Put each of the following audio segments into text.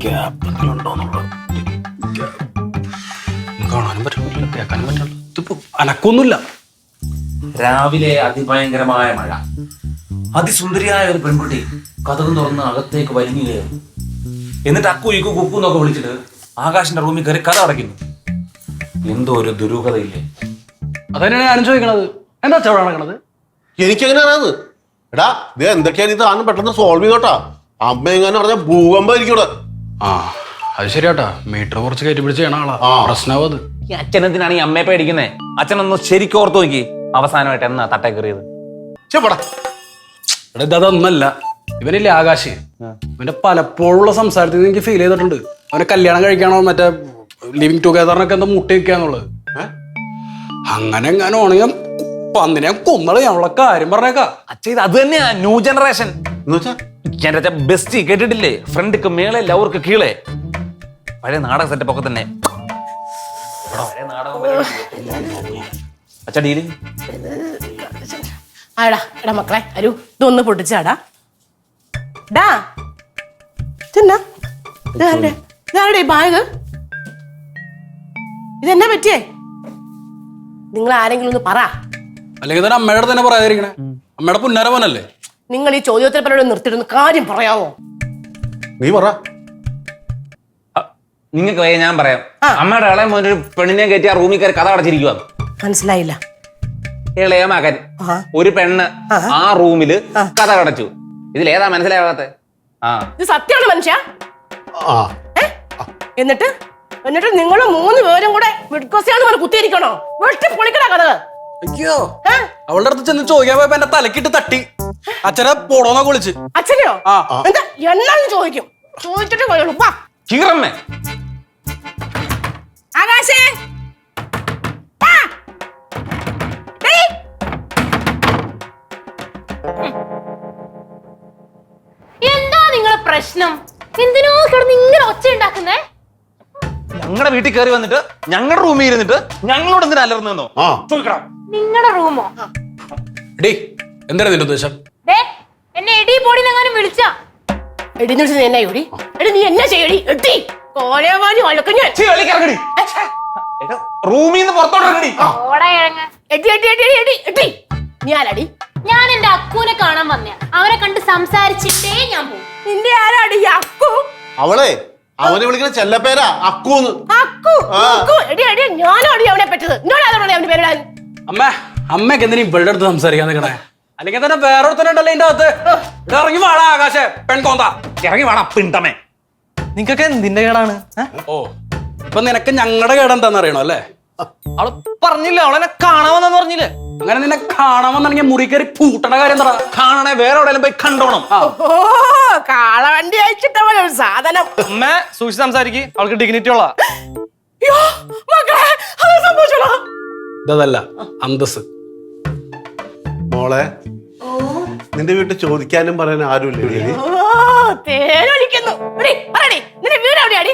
Gap ഉണ്ടോന്നുള്ളത് കാണാനും പറ്റുന്നില്ല, കേൾക്കാനും പറ്റില്ല. ഇതിപ്പോ അനക്കൊന്നുമില്ല. രാവിലെ അതിഭയങ്കരമായ മഴ. അതിസുന്ദരിയായ ഒരു പെൺകുട്ടി കതകും തുറന്ന് അകത്തേക്ക് വലിഞ്ഞു കയറും. എന്നിട്ട് അക്കു ഇക്കു കുക്കു എന്നൊക്കെ വിളിച്ചിട്ട് ആകാശിന്റെ റൂമിൽ കയറി കഥ അടയ്ക്കുന്നു. എന്തോ ഒരു ദുരൂഹതയില്ലേ? അതന്നെയാണ് ഞാനും ചോദിക്കണത്. എന്താ അവിടെ നടക്കണത്? എനിക്കെങ്ങനെയാണത്? എടാ ഇത് എന്തൊക്കെയാണ് ഇത് ആണെന്ന് പെട്ടെന്ന് സോൾവ് ചെയ്തോട്ടാ. അമ്മ എങ്ങനെ പറഞ്ഞ ഭൂകമ്പായിരിക്കും ഇവിടെ. ആ അത് ശരിയാട്ടാ, മീറ്റർ കുറച്ച് കയറ്റി പിടിച്ച് ചെയ്യണ ആളാ. പ്രശ്നമാവും അത്. ഈ അച്ഛനെന്തിനാണ് ഈ അമ്മയെ പേടിക്കുന്നേ? അച്ഛനൊന്ന് ശരിക്കും ഓർത്ത് നോക്കി, അവസാനമായിട്ട് എന്നാ തട്ടേ കയറിയത്? എടാ ഇതൊന്നല്ല, ഇവനില്ലേ ആകാശ്, ഇവന്റെ പലപ്പോഴുള്ള സംസാരത്തിൽ നിന്ന് എനിക്ക് ഫീൽ ചെയ്തിട്ടുണ്ട്. അവനെ കല്യാണം കഴിക്കാനോ മറ്റേ ലിവിങ് ടുഗദറിനൊക്കെ എന്താ മുട്ടി വെക്കാന്നുള്ളത്. അങ്ങനെ എങ്ങാനും ആണെങ്കിൽ പന്നിനെ കൊന്നള ഞമ്മളെ കാര്യം പറഞ്ഞേക്കാ. അച്ഛ ഇത് അത് തന്നെയാ ന്യൂ ജനറേഷൻ. എന്റെ ബെസ്റ്റ് കേട്ടിട്ടില്ലേ? ഫ്രണ്ടിക്ക് മേളെ ലവർക്ക് കീഴെ. പഴയ നാടക സെറ്റപ്പ് ഒക്കെ തന്നെ. അച്ഛ ഡീല് ആടാ എടാ മക്കളെ അരു ഇതൊന്ന് പൊട്ടിച്ചാടാ. ഡാ ഇതാരുടെ ബാഗ്? ഇതെന്നാ പറ്റിയേ? നിങ്ങൾ ആരെങ്കിലും ഒന്ന് പറ. അല്ലെങ്കിൽ തന്നെ അമ്മയുടെ തന്നെ പറയാതിരിക്കണേ. അമ്മയുടെ പുന്നാര പോനല്ലേ. നിങ്ങൾ ഈ ചോദ്യോത്തര പലരോട് നിർത്തിയിട്ടൊന്ന് കാര്യം പറയാവോ? നീ പറ. നിങ്ങൾക്ക് ഞാൻ പറയാം. അമ്മയുടെ ഇളയ മോൻ ഒരു പെണ്ണിനെ കയറ്റി ആ റൂമിൽ കയറി കഥ അടച്ചിരിക്കുക. മനസ്സിലായില്ല. ഇളയ മകൻ ഒരു പെണ്ണ് ആ റൂമില് കഥ അടച്ചു. ഇതിലേതാ മനസ്സിലാവാത്ത? ഇത് സത്യമാണ് മനുഷ്യ. എന്നിട്ട് എന്നിട്ട് നിങ്ങൾ 3 പേരും കൂടെ മിഡ്കോസിയാന്ന് പറഞ്ഞ് കുത്തിയിരിക്കണോ? വെട്ടി പൊളിക്കണ കഥ. അയ്യോ, അവളുടെ അടുത്ത് ചെന്ന് ചോദിക്കാൻ പോയപ്പോ എന്നെ തലക്കിട്ട് തട്ടി. അച്ഛനെ പോടോന്നൊക്കെ വിളിച്ച്. അച്ഛനെയോ? എന്താ എന്നാന്ന് ചോദിക്കും. ചോദിച്ചിട്ട് ചീറമ്മേ ആകാശേ എന്താ നിങ്ങളെ പ്രശ്നം? എന്തിനോ കിടന്ന് ഇങ്ങനെ ഒച്ച ഉണ്ടാക്കുന്നേ? ഞങ്ങളുടെ വീട്ടിൽ കയറി വന്നിട്ട് ഞങ്ങളുടെ റൂമിൽ ഇരുന്നിട്ട് ഞങ്ങളോട് എന്തിനാ അലർന്നോ ചോദിക്കണം. നിങ്ങളുടെ റൂമോ? എന്താണ് നിന്റെ ഉദ്ദേശം? എന്നെ എടി പൊടിനെങ്ങാനും വിളിച്ചാ? എടിന്ന് വിളിച്ചത് എന്നാ എടി? എടി നീ എന്നാ ചെയ്യടി? എട്ടി കോലവാനി വഴക്കും ഞാൻ. റൂമിൽ നിന്ന് പുറത്തോട്ടിറങ്ങടി. എടി എടി എടി എടി എടി നീ ആരാടി? ഞാൻ എന്റെ അക്കൂനെ കാണാൻ വന്നയാ. അവനെ കണ്ട് സംസാരിച്ചിട്ടേ ഞാൻ പോകും. നിന്റെ ആരാടി അക്കു? അവളെ അവനെ വിളിക്കുന്ന ചെല്ലപ്പേരാ അക്കൂന്ന്. അക്കു എടി എടി ഞാനോടി അവനെ പറ്റത്. എന്നോടാണോടി അവന്റെ പേരിടാൻ? അമ്മക്ക് എന്തിനാ ഇവളുടെ അടുത്ത് സംസാരിക്കാൻ നിൽക്കണേ? അല്ലെങ്കിൽ തന്നെ വേറൊരുത്തനുണ്ടല്ലോ ഇതിന്റെ അകത്ത്. ഇവിടെ ഇറങ്ങി വാടാ ആകാശേ, പെൺകോന്താ. ഇറങ്ങി വേണം പിണ്ടമേ. നിങ്ങക്കൊക്കെ എന്തിന്റെ കേടാണ്? ഓ, ഇപ്പൊ നിനക്ക് ഞങ്ങളുടെ കേടെന്താന്ന് അറിയണോ അല്ലേ? അവള് പറഞ്ഞില്ല, അവളെന്നെ കാണാമെന്നു പറഞ്ഞില്ലേ? അങ്ങനെ നിന്നെ കാണാമെന്നാണെങ്കിൽ മുറി കയറി പൂട്ടണ കാര്യം എന്താ? കാണണേ വേറെ എവിടെയെങ്കിലും പോയി കണ്ടോണം. ഓ കാളവണ്ടി അയച്ചിട്ടവൻ ഒരു സാധനം. അമ്മ സൂക്ഷിച്ച് സംസാരിക്ക്, അവൾക്ക് ഡിഗ്നിറ്റി ഉള്ള. ഇതല്ല അന്തസ്. മോളെ നിന്റെ വീട്ടിൽ ചോദിക്കാനും പറയാനും ആരുമില്ലേ? തേനൊലിക്കുന്നു. നിന്റെ വീട് എവിടെയാടി?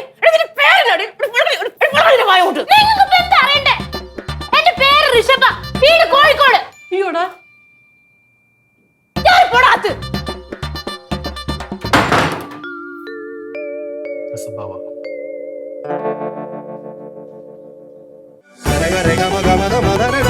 എന്റെ പേര് ഋഷഭ, വീട് കോഴിക്കോട്. അയ്യോടാ രേഖ രേഖ മഗ മഗ മദ രേഖ